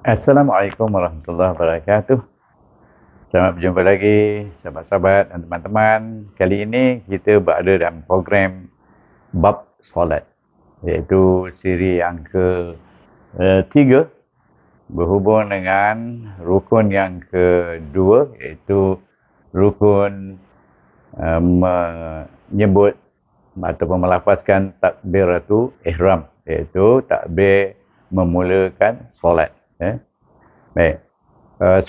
Assalamualaikum warahmatullahi wabarakatuh. Selamat berjumpa lagi sahabat-sahabat dan teman-teman. Kali ini kita berada dalam program Bab Solat, iaitu siri yang ke-3 berhubung dengan rukun yang kedua, iaitu rukun menyebut ataupun melafazkan takbiratul ihram, iaitu takbir memulakan solat. Baik.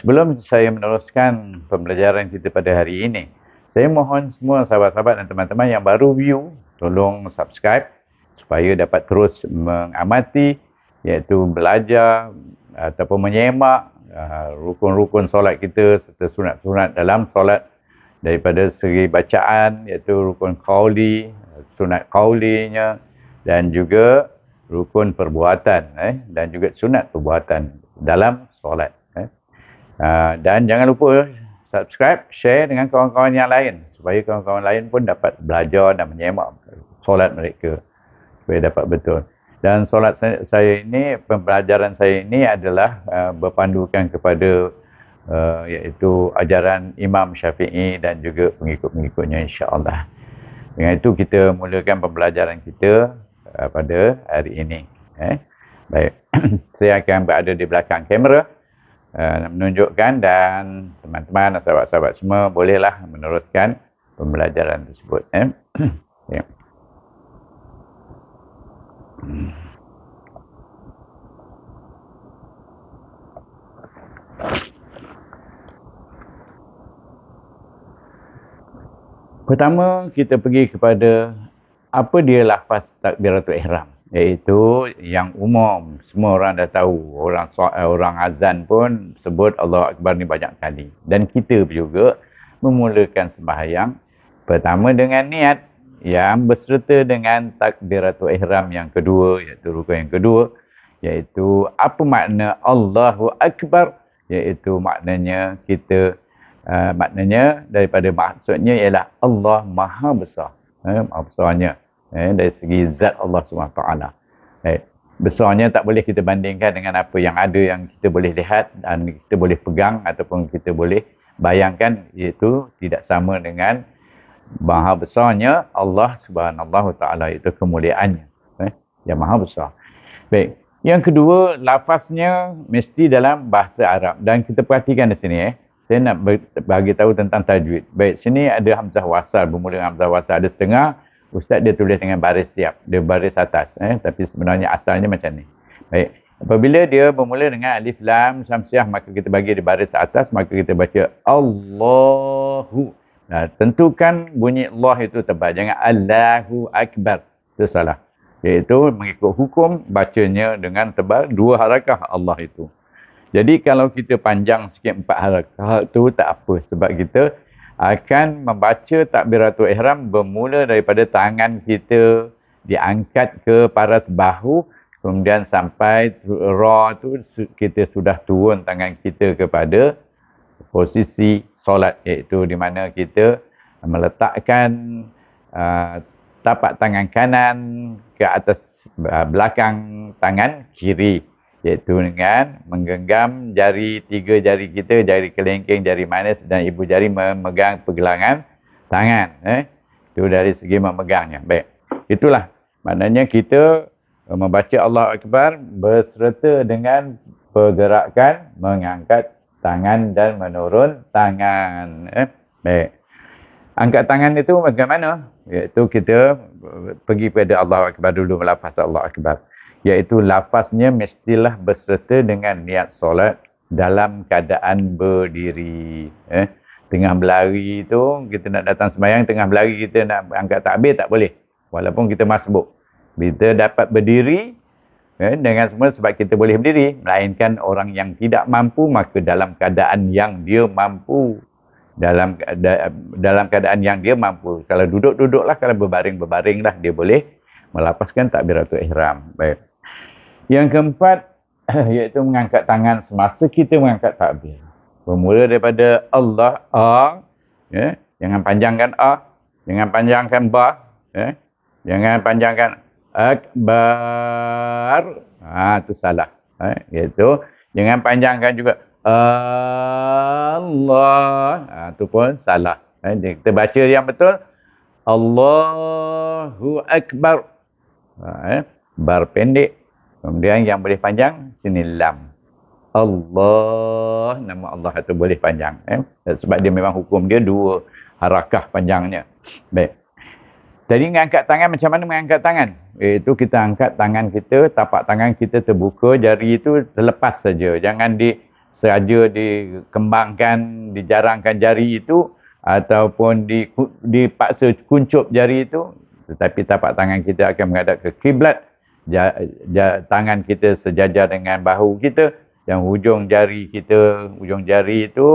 Sebelum saya meneruskan pembelajaran kita pada hari ini, saya mohon semua sahabat-sahabat dan teman-teman yang baru view, tolong subscribe supaya dapat terus mengamati, iaitu belajar ataupun menyemak rukun-rukun solat kita serta sunat-sunat dalam solat, daripada segi bacaan, iaitu rukun qauli, sunat qaulinya, dan juga rukun perbuatan dan juga sunat perbuatan dalam solat. Dan jangan lupa subscribe, share dengan kawan-kawan yang lain supaya kawan-kawan lain pun dapat belajar dan menyemak solat mereka supaya dapat betul. Dan solat saya ini, pembelajaran saya ini adalah berpandukan kepada iaitu ajaran Imam Syafi'i dan juga pengikut-pengikutnya, insya-Allah. Dengan itu kita mulakan pembelajaran kita pada hari ini. Baik, saya akan berada di belakang kamera menunjukkan, dan teman-teman dan sahabat-sahabat semua bolehlah meneruskan pembelajaran tersebut. Ya. Pertama, kita pergi kepada apa dia lafaz takbiratul ihram, iaitu yang umum semua orang dah tahu. Orang azan pun sebut Allah Akbar ni banyak kali, dan kita juga memulakan sembahyang pertama dengan niat yang berserta dengan takbiratul ihram yang kedua, iaitu rukun yang kedua, iaitu apa makna Allahu Akbar, iaitu maknanya kita maknanya daripada maksudnya ialah Allah Maha Besar. Maha besarnya dari segi zat Allah SWT. Besarnya tak boleh kita bandingkan dengan apa yang ada, yang kita boleh lihat dan kita boleh pegang ataupun kita boleh bayangkan, iaitu tidak sama dengan Maha besarnya Allah Subhanahu Taala, itu kemuliaannya yang Maha Besar. Baik. Yang kedua, lafaznya mesti dalam bahasa Arab, dan kita perhatikan di sini saya nak bagi tahu tentang tajwid. Baik, sini ada hamzah wasal, bermula dengan hamzah wasal. Ada setengah ustaz dia tulis dengan baris siap, dia baris atas, tapi sebenarnya asalnya macam ni. Baik, apabila dia bermula dengan alif lam samsiah, maka kita bagi di baris atas, maka kita baca Allahu. Nah, tentukan bunyi Allah itu tebal, jangan Allahu Akbar, itu salah. Iaitu mengikut hukum bacanya dengan tebal, 2 harakah Allah itu. Jadi kalau kita panjang sikit 4 harakah tu tak apa, sebab kita akan membaca takbiratul ihram bermula daripada tangan kita diangkat ke paras bahu, kemudian sampai ra tu kita sudah turun tangan kita kepada posisi solat, iaitu di mana kita meletakkan tapak tangan kanan ke atas belakang tangan kiri, iaitu dengan menggenggam jari 3 jari kita, jari kelingking, jari manis dan ibu jari memegang pergelangan tangan. Itu dari segi memegangnya. Baik. Itulah maknanya kita membaca Allah Akbar berserta dengan pergerakan mengangkat tangan dan menurun tangan. Baik. Angkat tangan itu bagaimana? Iaitu kita pergi pada Allah Akbar dulu, melafaz Allah Akbar. Iaitu lafaznya mestilah berserta dengan niat solat dalam keadaan berdiri. Tengah berlari tu, kita nak datang sembahyang, tengah berlari kita nak angkat takbir, tak boleh. Walaupun kita masbuk. Kita dapat berdiri dengan semua sebab kita boleh berdiri. Melainkan orang yang tidak mampu, maka dalam keadaan yang dia mampu. Dalam keadaan yang dia mampu. Kalau duduk-duduklah, kalau berbaring-berbaringlah, dia boleh melafazkan takbiratul ihram. Baik. Yang keempat, iaitu mengangkat tangan semasa kita mengangkat takbir. Bermula daripada Allah, jangan panjangkan A, jangan panjangkan Ba, jangan panjangkan Akbar. Itu salah. Iaitu Jangan panjangkan juga. Allah. Itu pun salah. Kita baca yang betul. Allahu Akbar. Bar pendek. Kemudian yang boleh panjang, sini lam. Allah, nama Allah itu boleh panjang. Sebab dia memang hukum dia dua harakah panjangnya. Baik. Jadi mengangkat tangan, macam mana mengangkat tangan? Iaitu kita angkat tangan kita, tapak tangan kita terbuka, jari itu terlepas saja. Jangan sengaja dikembangkan, dijarangkan jari itu, ataupun dipaksa kuncup jari itu. Tetapi tapak tangan kita akan menghadap ke kiblat. Tangan kita sejajar dengan bahu kita. Dan hujung jari itu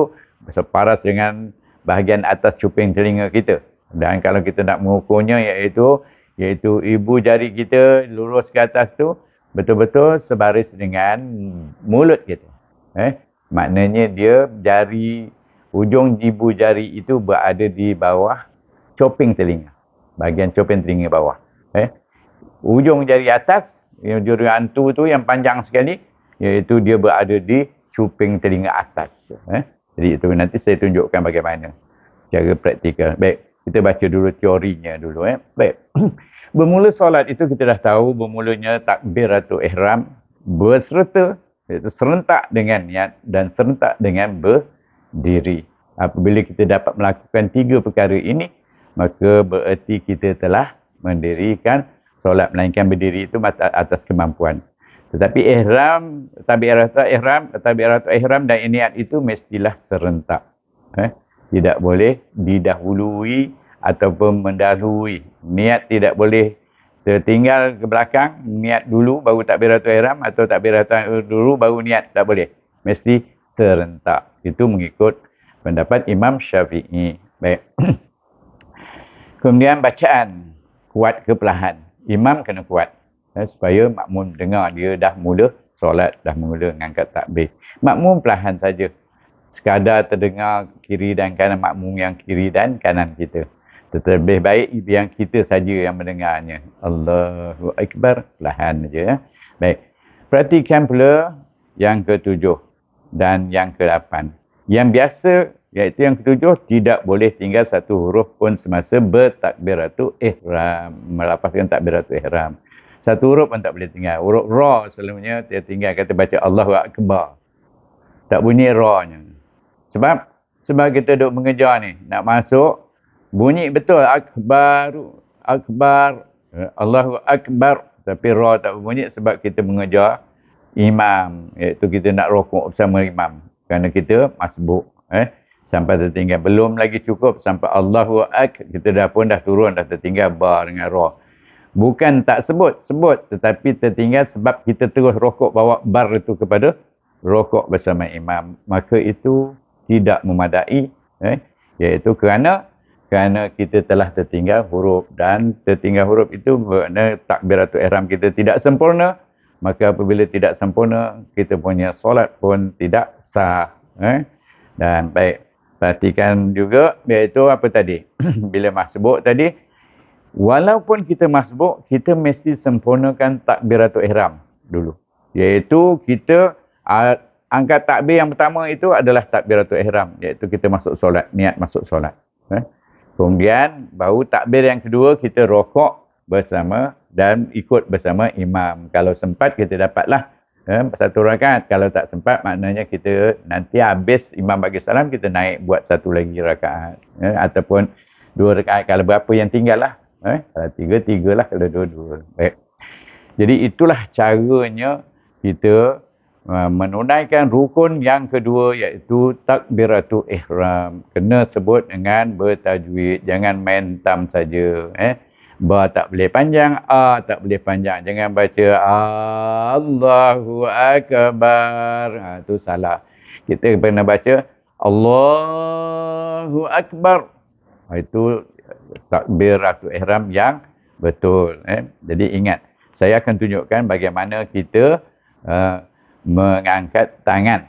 separas dengan bahagian atas cuping telinga kita. Dan kalau kita nak mengukurnya iaitu ibu jari kita lurus ke atas tu betul-betul sebaris dengan mulut kita. Maknanya ujung ibu jari itu berada di bawah cuping telinga. Bahagian cuping telinga bawah. Ujung jari atas, jari antu tu yang panjang sekali, iaitu dia berada di cuping telinga atas. Jadi itu nanti saya tunjukkan bagaimana cara praktikal. Baik, kita baca dulu teorinya dulu. Baik. Bermula solat itu kita dah tahu bermulanya takbiratul ihram berserta, iaitu serentak dengan niat dan serentak dengan berdiri. Apabila kita dapat melakukan tiga perkara ini, maka bererti kita telah mendirikan solat, melainkan berdiri itu atas kemampuan. Tetapi takbiratul ihram dan niat itu mestilah serentak. Tidak boleh didahului ataupun mendahului. Niat tidak boleh tertinggal ke belakang, niat dulu baru takbiratul ihram, atau takbiratul dulu baru niat, tak boleh. Mesti serentak. Itu mengikut pendapat Imam Syafi'i. Baik. Kemudian bacaan kuat ke perlahan. Imam kena kuat. Supaya makmum dengar dia dah mula solat, dah mula mengangkat takbir. Makmum perlahan saja. Sekadar terdengar kiri dan kanan makmum yang kiri dan kanan kita. Terlebih baik yang kita saja yang mendengarnya. Allahu Akbar, perlahan saja. Baik. Perhatikan pula yang ketujuh dan yang ke-8. Yang biasa, iaitu yang ketujuh, tidak boleh tinggal satu huruf pun semasa bertakbiratul ihram. Melapaskan takbiratul ihram. Satu huruf pun tak boleh tinggal. Huruf ra selalunya dia tinggal, kata baca Allahu Akbar. Tak bunyi ra-nya. Sebab kita duduk mengejar ni, nak masuk, bunyi betul Akbar, Allahu Akbar. Tapi ra tak bunyi sebab kita mengejar imam. Iaitu kita nak rokok bersama imam. Kerana kita masbuk. Sampai tertinggal. Belum lagi cukup sampai Allahu Akbar. Kita dah turun, dah tertinggal bar dengan ra. Bukan tak sebut, tetapi tertinggal sebab kita terus rokok bawa bar itu kepada rokok bersama imam. Maka itu tidak memadai, iaitu kerana kita telah tertinggal huruf, dan tertinggal huruf itu bermakna takbiratul ihram kita tidak sempurna. Maka apabila tidak sempurna, kita punya solat pun tidak sah. Dan baik, perhatikan juga, iaitu apa tadi? Bila masbuk tadi, walaupun kita masbuk, kita mesti sempurnakan takbiratul ihram dulu. Iaitu kita angkat takbir yang pertama itu adalah takbiratul ihram. Iaitu kita masuk solat, niat masuk solat. Kemudian baru takbir yang kedua kita rokok bersama dan ikut bersama imam. Kalau sempat kita dapatlah satu rakaat. Kalau tak sempat maknanya kita nanti habis imam bagi salam, kita naik buat satu lagi rakaat. Ataupun dua rakaat kalau berapa yang tinggal lah. Kalau tiga lah, kalau dua. Baik. Jadi itulah caranya kita menunaikan rukun yang kedua, iaitu takbiratul ihram. Kena sebut dengan bertajwid. Jangan main tam saja. Ba tak boleh panjang, a tak boleh panjang. Jangan baca Allahu Akbar. Itu salah. Kita pernah baca Allahu Akbar. Itu takbiratul ihram yang betul. Jadi ingat, saya akan tunjukkan bagaimana kita mengangkat tangan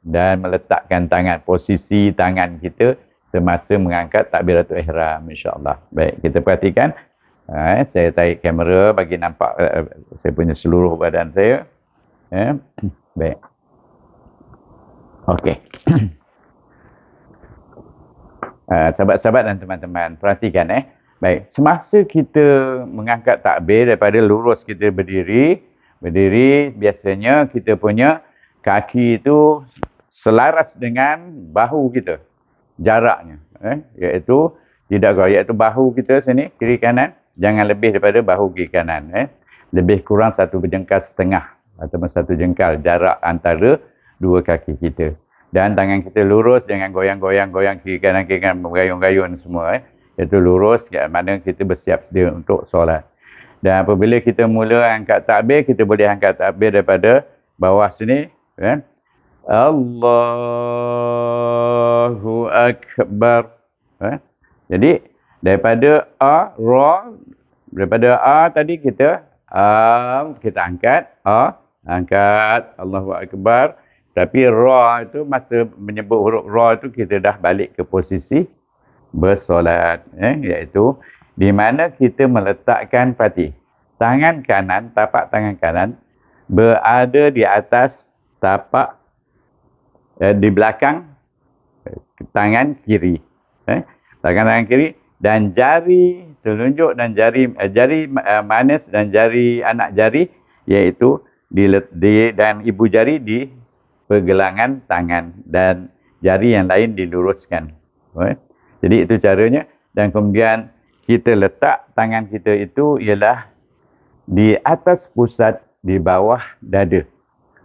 dan meletakkan tangan, posisi tangan kita semasa mengangkat takbiratul ihram, insya-Allah. Baik, kita perhatikan. Saya tarik kamera bagi nampak saya punya seluruh badan saya. Baik. Okey. Sahabat-sahabat dan teman-teman, perhatikan Baik, semasa kita mengangkat takbir daripada lurus kita berdiri biasanya kita punya kaki itu selaras dengan bahu kita. Jaraknya, iaitu bahu kita sini kiri kanan jangan lebih daripada bahu kiri kanan, lebih kurang 1 jengkal setengah ataupun 1 jengkal jarak antara dua kaki kita. Dan tangan kita lurus, jangan goyang-goyang kiri kanan bergayun-gayun semua, iaitu lurus mana kita bersiap sedia untuk solat. Dan apabila kita mula angkat takbir, kita boleh angkat takbir daripada bawah sini, Allahu Akbar. Jadi daripada daripada tadi kita angkat angkat Allahu Akbar. Tapi ra itu masa menyebut huruf ra itu kita dah balik ke posisi bersolat, iaitu di mana kita meletakkan tangan kanan, tapak tangan kanan berada di atas tapak di belakang tangan kiri. Tangan kiri dan jari telunjuk dan jari manis dan jari anak jari iaitu dan ibu jari di pergelangan tangan dan jari yang lain diluruskan. Jadi itu caranya. Dan kemudian kita letak tangan kita itu ialah di atas pusat di bawah dada.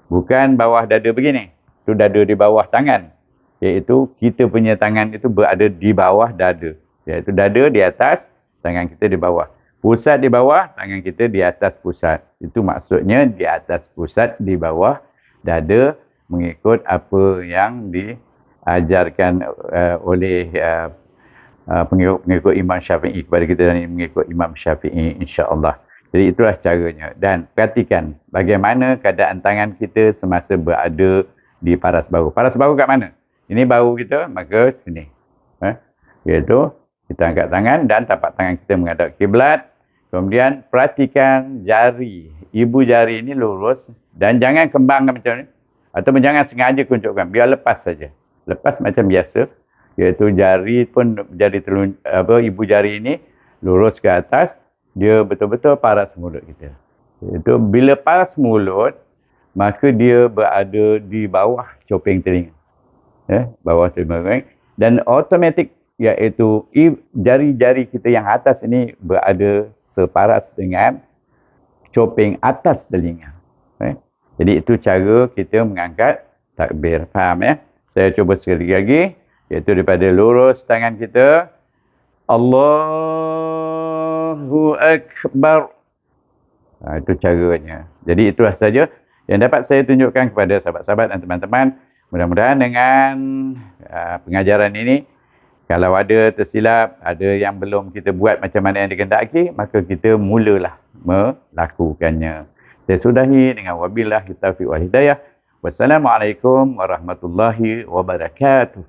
Bukan bawah dada begini. Itu dada di bawah tangan. Iaitu kita punya tangan itu berada di bawah dada. Iaitu dada di atas, tangan kita di bawah. Pusat di bawah, tangan kita di atas pusat. Itu maksudnya di atas pusat di bawah dada, mengikut apa yang diajarkan oleh pengikut Imam Syafi'i kepada kita dan mengikut Imam Syafi'i, insya-Allah. Jadi itulah caranya. Dan perhatikan bagaimana keadaan tangan kita semasa berada di paras bahu. Paras bahu kat mana? Ini bahu kita, maka sini. Iaitu kita angkat tangan dan tapak tangan kita menghadap kiblat. Kemudian perhatikan jari, ibu jari ini lurus dan jangan kembangkan macam ni. Atau jangan sengaja kuncupkan, biar lepas saja. Lepas macam biasa, iaitu ibu jari ini lurus ke atas, dia betul-betul paras mulut kita. Iaitu bila paras mulut, maka dia berada di bawah coping telinga. Bawah telinga. Dan automatik, iaitu jari-jari kita yang atas ini berada separas dengan coping atas telinga. Jadi itu cara kita mengangkat takbir. Faham Saya cuba sekali lagi. Iaitu daripada lurus tangan kita. Allahu Akbar. Itu caranya. Jadi itulah saja yang dapat saya tunjukkan kepada sahabat-sahabat dan teman-teman. Mudah-mudahan dengan pengajaran ini, kalau ada tersilap, ada yang belum kita buat macam mana yang dikehendaki, maka kita mulalah melakukannya. Saya sudahi dengan wabillahi taufiq wal hidayah. Wassalamualaikum warahmatullahi wabarakatuh.